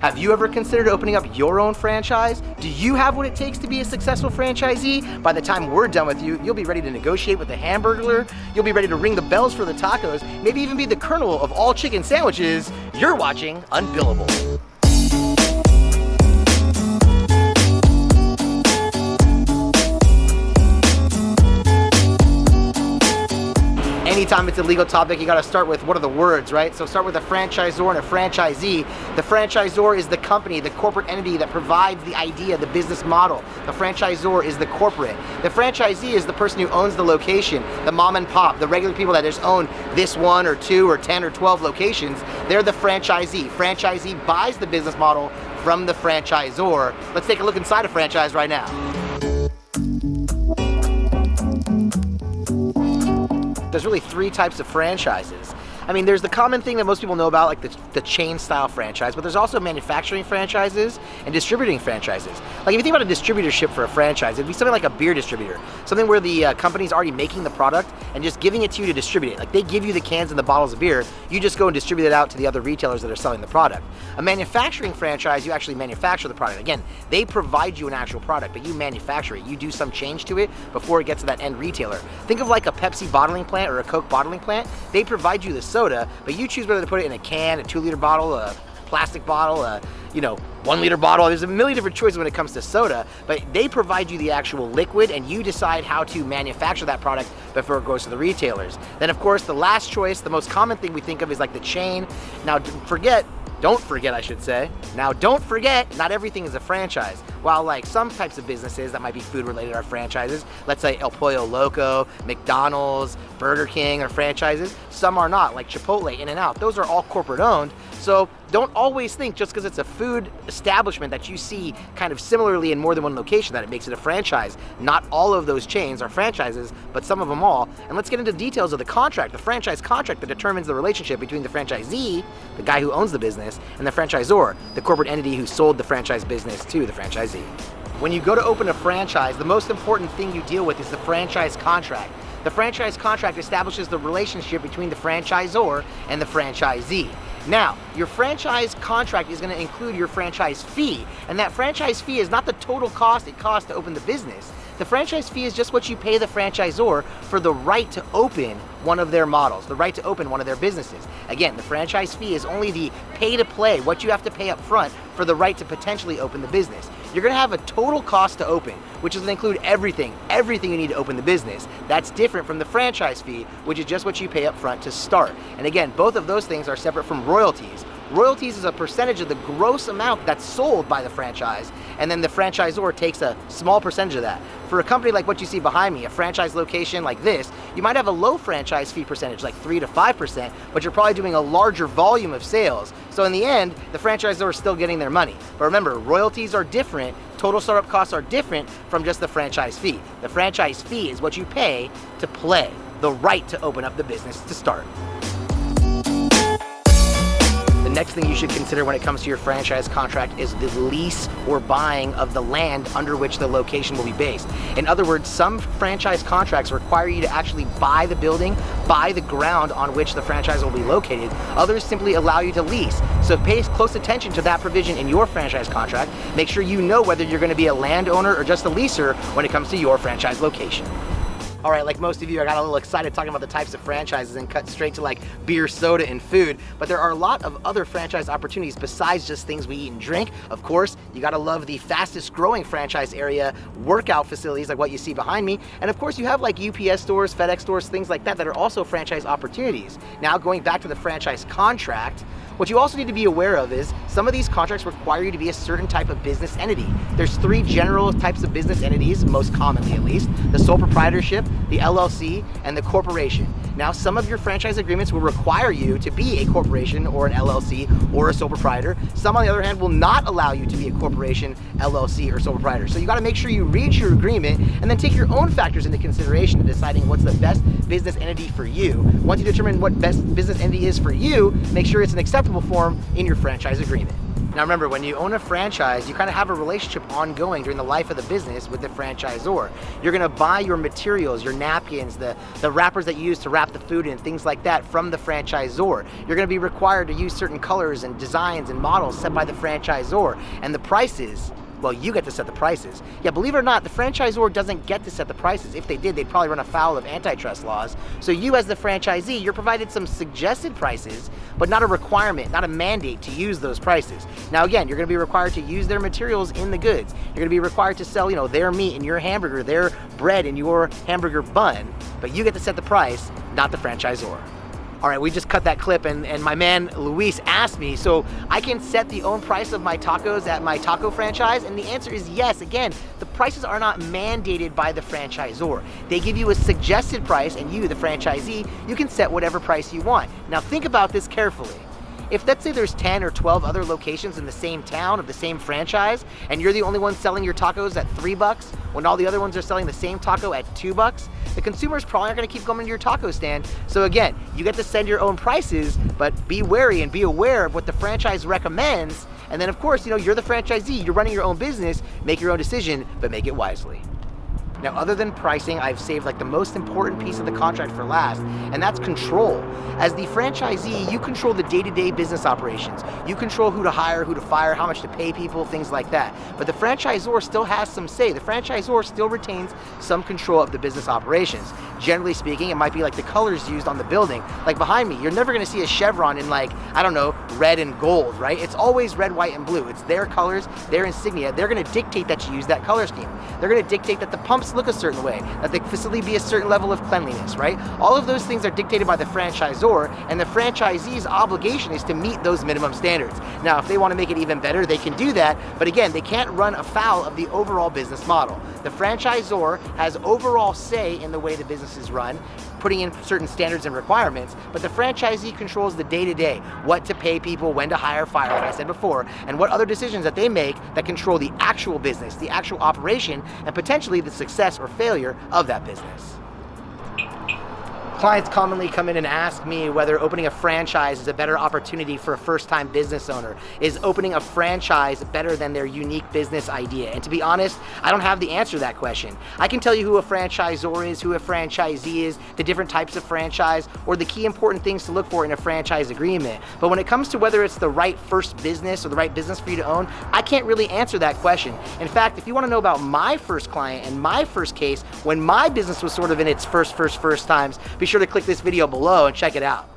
Have you ever considered opening up your own franchise? Do you have what it takes to be a successful franchisee? By the time we're done with you, you'll be ready to negotiate with the hamburglar, you'll be ready to ring the bells for the tacos, maybe even be the colonel of all chicken sandwiches. You're watching Unbillable. Anytime it's a legal topic, you gotta start with what are the words, right? So start with a franchisor and a franchisee. The franchisor is the company, the corporate entity that provides the idea, the business model. The franchisor is the corporate. The franchisee is the person who owns the location, the mom and pop, the regular people that just own this 1 or 2 or 10 or 12 locations. They're the franchisee. Franchisee buys the business model from the franchisor. Let's take a look inside a franchise right now. There's really 3 types of franchises. I mean, there's the common thing that most people know about, like the chain style franchise, but there's also manufacturing franchises and distributing franchises. Like if you think about a distributorship for a franchise, it'd be something like a beer distributor, something where the company's already making the product and just giving it to you to distribute it. Like they give you the cans and the bottles of beer, you just go and distribute it out to the other retailers that are selling the product. A manufacturing franchise, you actually manufacture the product. Again, they provide you an actual product, but you manufacture it. You do some change to it before it gets to that end retailer. Think of like a Pepsi bottling plant or a Coke bottling plant. They provide you the soda, but you choose whether to put it in a can, a 2-liter bottle, a plastic bottle, a 1-liter bottle. There's a million different choices when it comes to soda, but they provide you the actual liquid and you decide how to manufacture that product before it goes to the retailers. Then of course the last choice, the most common thing we think of is like the chain. Now don't forget, not everything is a franchise. While like some types of businesses that might be food related are franchises, let's say El Pollo Loco, McDonald's, Burger King are franchises, some are not, like Chipotle, In-N-Out. Those are all corporate owned. So don't always think just because it's a food establishment that you see kind of similarly in more than one location that it makes it a franchise. Not all of those chains are franchises, but some of them all. And let's get into details of the contract, the franchise contract that determines the relationship between the franchisee, the guy who owns the business, and the franchisor, the corporate entity who sold the franchise business to the franchisee. When you go to open a franchise, the most important thing you deal with is the franchise contract. The franchise contract establishes the relationship between the franchisor and the franchisee. Now, your franchise contract is going to include your franchise fee, and that franchise fee is not the total cost it costs to open the business. The franchise fee is just what you pay the franchisor for the right to open one of their models, the right to open one of their businesses. Again, the franchise fee is only the pay to play, what you have to pay up front for the right to potentially open the business. You're going to have a total cost to open, which is going to include everything you need to open the business. That's different from the franchise fee, which is just what you pay up front to start. And again, both of those things are separate from royalties. Royalties is a percentage of the gross amount that's sold by the franchise, and then the franchisor takes a small percentage of that. For a company like what you see behind me, a franchise location like this, you might have a low franchise fee percentage, like 3 to 5%, but you're probably doing a larger volume of sales. So in the end, the franchisor is still getting their money. But remember, royalties are different, total startup costs are different from just the franchise fee. The franchise fee is what you pay to play, the right to open up the business to start. The next thing you should consider when it comes to your franchise contract is the lease or buying of the land under which the location will be based. In other words, some franchise contracts require you to actually buy the building, buy the ground on which the franchise will be located. Others simply allow you to lease. So pay close attention to that provision in your franchise contract. Make sure you know whether you're going to be a landowner or just a leaser when it comes to your franchise location. All right, like most of you, I got a little excited talking about the types of franchises and cut straight to like beer, soda, and food. But there are a lot of other franchise opportunities besides just things we eat and drink. Of course, you gotta love the fastest growing franchise area workout facilities like what you see behind me. And of course, you have like UPS stores, FedEx stores, things like that are also franchise opportunities. Now, going back to the franchise contract, what you also need to be aware of is some of these contracts require you to be a certain type of business entity. There's 3 general types of business entities, most commonly at least: the sole proprietorship, the LLC, and the corporation. Now, some of your franchise agreements will require you to be a corporation or an LLC or a sole proprietor. Some, on the other hand, will not allow you to be a corporation, LLC, or sole proprietor. So you gotta make sure you read your agreement and then take your own factors into consideration in deciding what's the best business entity for you. Once you determine what best business entity is for you, make sure it's an acceptable form in your franchise agreement. Now remember, when you own a franchise, you kind of have a relationship ongoing during the life of the business with the franchisor. You're gonna buy your materials, your napkins, the wrappers that you use to wrap the food in, things like that from the franchisor. You're gonna be required to use certain colors and designs and models set by the franchisor. And the prices, well, you get to set the prices. Yeah, believe it or not, the franchisor doesn't get to set the prices. If they did, they'd probably run afoul of antitrust laws. So you as the franchisee, you're provided some suggested prices, but not a requirement, not a mandate to use those prices. Now again, you're gonna be required to use their materials in the goods. You're gonna be required to sell, their meat in your hamburger, their bread in your hamburger bun, but you get to set the price, not the franchisor. All right, we just cut that clip and my man Luis asked me, so I can set the own price of my tacos at my taco franchise? And the answer is yes. Again, the prices are not mandated by the franchisor. They give you a suggested price, and you, the franchisee, you can set whatever price you want. Now think about this carefully. If let's say there's 10 or 12 other locations in the same town of the same franchise, and you're the only one selling your tacos at $3 when all the other ones are selling the same taco at $2, the consumers probably aren't gonna keep coming to your taco stand. So again, you get to set your own prices, but be wary and be aware of what the franchise recommends. And then of course, you're the franchisee, you're running your own business, make your own decision, but make it wisely. Now, other than pricing, I've saved like the most important piece of the contract for last, and that's control. As the franchisee, you control the day-to-day business operations. You control who to hire, who to fire, how much to pay people, things like that. But the franchisor still has some say. The franchisor still retains some control of the business operations. Generally speaking, it might be like the colors used on the building. Like behind me, you're never gonna see a chevron in red and gold, right? It's always red, white, and blue. It's their colors, their insignia. They're gonna dictate that you use that color scheme. They're gonna dictate that the pumps look a certain way, that the facility be a certain level of cleanliness, right? All of those things are dictated by the franchisor, and the franchisee's obligation is to meet those minimum standards. Now, if they want to make it even better, they can do that, but again, they can't run afoul of the overall business model. The franchisor has overall say in the way the business is run, putting in certain standards and requirements, but the franchisee controls the day-to-day, what to pay people, when to hire, fire, like I said before, and what other decisions that they make that control the actual business, the actual operation, and potentially the success or failure of that business. Clients commonly come in and ask me whether opening a franchise is a better opportunity for a first-time business owner. Is opening a franchise better than their unique business idea? And to be honest, I don't have the answer to that question. I can tell you who a franchisor is, who a franchisee is, the different types of franchise, or the key important things to look for in a franchise agreement. But when it comes to whether it's the right first business or the right business for you to own, I can't really answer that question. In fact, if you want to know about my first client and my first case, when my business was sort of in its first times, be sure to click this video below and check it out.